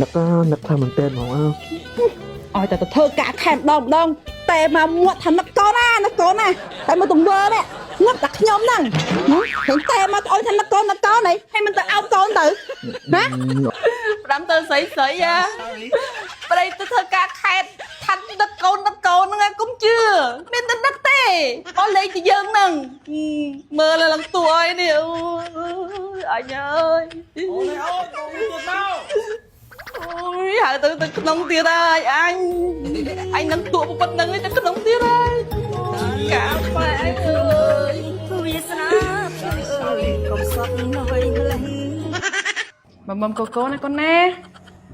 នឹកថាមិនtênហ្មងអើ ឲ្យតែទៅធ្វើការខែម្ដងតែមកមាត់ថានឹកកូនណាតែមកទង្វើនេះនឹកតែខ្ញុំហ្នឹងឃើញតែមកអុយថានឹកកូននេះហើយមិនទៅអោបកូនទៅណាប្រាំទៅស្រីប្រៃទៅធ្វើការខែថានឹកកូនហ្នឹងកុំជឿមានតែនឹកទេអស់លេងទៅយើងហ្នឹងមើលឡើងតួអីនេះអញអើយអូនទៀតមកហៅទៅក្នុងទៀតហើយអញនឹងទួប៉ុណ្្នឹងឯងទៅក្នុងទៀតហើយកាប៉ែអើយវាសនាអើយកុំសត់នៅវិញលេងមុំកូនណាកូនណា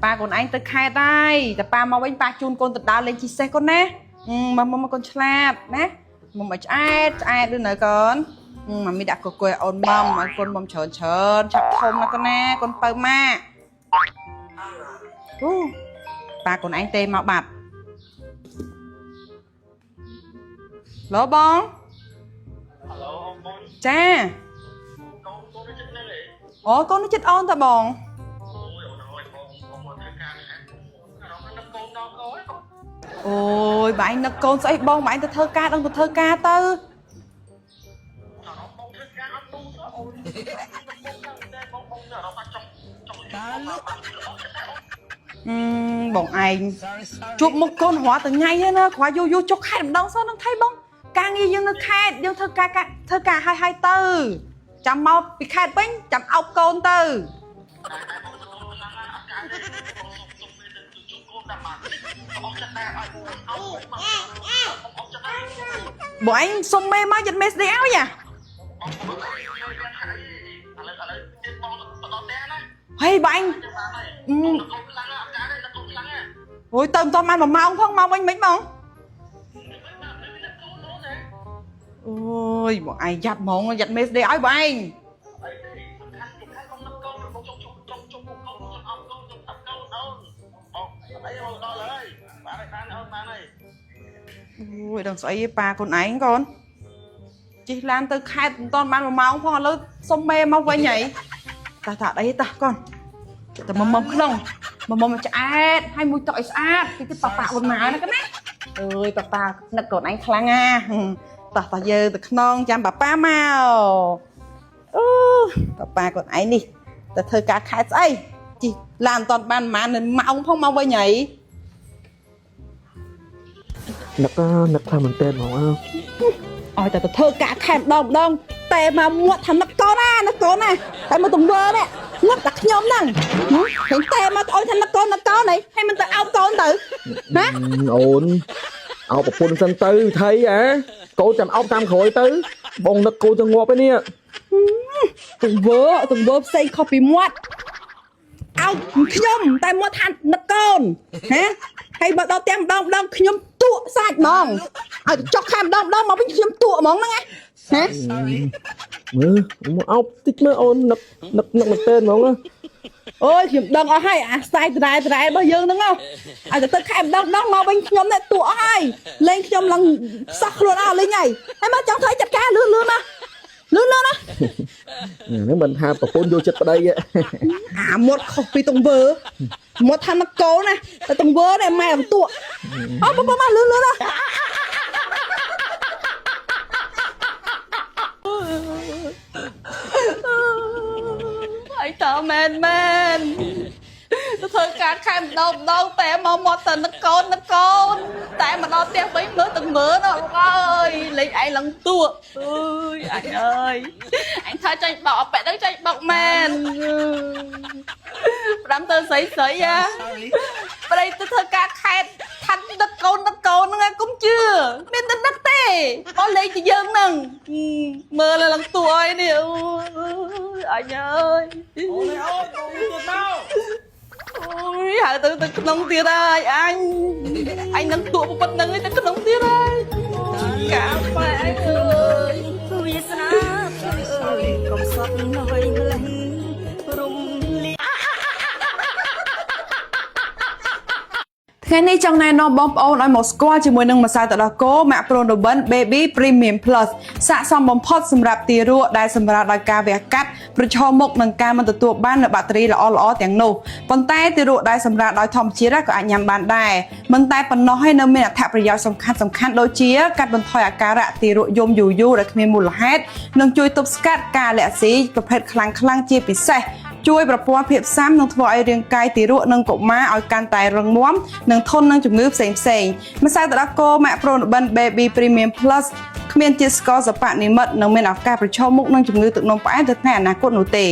ប៉ាកូនឯងទៅខេត្តហើយតែប៉ាមកវិញប៉ាជូនកូនទៅដើរលេងជីសេះកូនណាមុំកូនឆ្លាតណាមុំឲ្យឆ្អែតដូចនៅកូនម៉ាមីដាក់កកុយអូនមុំឲ្យកូនមុំច្រើនឆាប់ធំណាកូនណាកូនបើម៉ាអូប៉ាកូនឯងទេមកបាត់ឡូបងចាអូកូនចិត្តអូនតាបងអូយបងឯងនឹកកូនស្អីបងឯងទៅធ្វើការដឹងទៅធ្វើការទៅបងឯងជួបមុខកូនរត់ទៅថ្ងៃហ្នឹងណាគ្រាន់យូរចុកខេតម្ដងសិននឹងថៃបងការងារយើងនៅខេត្តយើងធ្វើការហើយទៅចាំមកពីខេត្តវិញចាំអោបកូនទៅបងឯងសុំមេមកយិតមេស្ដីឲ្យហេបងឯងអូយទៅមិនទាន់បាន1ម៉ោងផងមកវិញមិនបងអូយបងឯងយ៉ាត់ហ្មងយ៉ាត់មេស្ដីឲ្យបងឯងអូយដឹងស្អីប៉ាកូនឯងកូនជិះឡានទៅខេត្តមិនទាន់បាន1ម៉ោងផងឥឡូវសុំមេមកវិញហីតាអីតាកូនតែមុំក្នុងមុំឆ្អែតឲ្យមួយទឹកឲ្យស្អាតទីប៉ាវម៉ាណាកណាអើយប៉ានឹកកូនឯងខ្លាំងណាតាយើងទៅក្នុងចាំប៉ាមកអូប៉ាកូនឯងនេះទៅធ្វើការខែស្អីជីឡានមិនទាន់បានម៉ោងផងមកវិញហីនឹកថាមិនtênហ្មងឲ្យតែទៅធ្វើការខែម្ដងតែមកមាត់ថានឹកកូនណាតែមកទង្វើនេះនឹកតែខ្ញុំហ្នឹងឃើញតែមកអុយថានឹកកូននេះហើយមិនទៅអោបកូនទៅណាអូនអោបប្រពន្ធសិនទៅថៃកូនចាំអោបតាមក្រោយទៅបងនឹកកូនទៅងាប់ឯនេះទង្វើផ្សេងខុសពីមាត់អោបខ្ញុំតែមាត់ថានឹកកូនណាហើយបើដល់ទាំងម្ដងខ្ញុំទួសាច់ហ្មងឲ្យចុះខែម្ដងមកវិញខ្ញុំទួហ្មងហ្នឹងណាមើលមកអោបតិចមើលអូននឹកមិនtênហ្មងអូយខ្ញុំដឹងអស់ហើយអាសាយត្រែរបស់យើងហ្នឹងឲ្យទៅខែម្ដងមកវិញខ្ញុំនេះទួអស់ហើយលេងខ្ញុំឡើងសោះខ្លួនអស់លេងហើយមកចង់ធ្វើចាត់ការលឿនណាហ្នឹងមិនថាប្រពន្ធយកចិត្តប្តីអាមាត់ខុសពីទង្វើមាត់ថានឹកកូនណាតែទង្វើនេះម៉ែអំទួអូបងមកលឿនណាហើយតើមែនទៅធ្វើការខែម្ដងតែមកមាត់ទៅនឹកកូនតែមកដល់ផ្ទះវិញមើលទាំងមើលណាបងអើយលេងឯងឡើងទួអើយអញអើយអញថាចាញ់បោកអប៉ែទៅចាញ់បោកមែនប្រាំទៅស្រីប្រៃទៅធ្វើការខេត្តថានឹកកូនហ្នឹងកុំជឿមានតែនឹកទេអស់លេងទៅយើងហ្នឹងមើលឡើងទួអីនេះអញអើយអូនទៀតមកអូយហៅទៅក្នុងទៀតហើយអញនឹងទួប៉ុណ្្នឹងឯងទៅក្នុងទៀតហើយកាប៉ែអើយវាសនាអើយកុំសត់នៅវិញលេងរំលី ថ្ងៃនេះចង់ណែនាំបងប្អូនឲ្យមកស្គាល់ជាមួយនឹងម្សៅទឹកដោះគោ Mac Pro Noble Baby Premium Plus ស័ក្តិសមបំផុតសម្រាប់ទារកដែលសម្រាប់ដោយការវះកាត់ប្រឈមមុខនឹងការមិនទទួលបាននូវបាក់តេរីល្អៗទាំងនោះប៉ុន្តែទារកដែលសម្រាប់ដោយធម្មជាតិក៏អាចញ៉ាំបានដែរមិនតែប៉ុណ្ណោះហើយនៅមានអត្ថប្រយោជន៍សំខាន់ៗដូចជាកាត់បន្ថយអាការៈទារកយំយូរៗដែលគ្មានមូលហេតុនិងជួយទប់ស្កាត់ការលាក់ស៊ីប្រភេទខ្លាំងៗជាពិសេសជួយប្រព័ន្ធភាពស៊ាំនិងធ្វើឲ្យរាងកាយទារកនិងកុមារឲ្យកាន់តែរឹងមាំនិងធន់នឹងជំងឺផ្សេងៗម្សៅទឹកដោះគោ Mac Pro Noble Baby Premium Plus គ្មានជាតិស្ករសិប្បនិមិត្តនិងមានឱកាសប្រឈមមុខនឹងជំងឺទឹកនោមផ្អែមទៅថ្ងៃអនាគតនោះទេ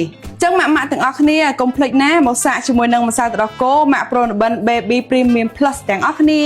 ចឹងម៉ាក់ទាំងអស់គ្នាកុំភ្លេចណាមកសាកជាមួយនឹងម្សៅទឹកដោះគោ Mac Pro Noble Baby Premium Plus ទាំងអស់គ្នា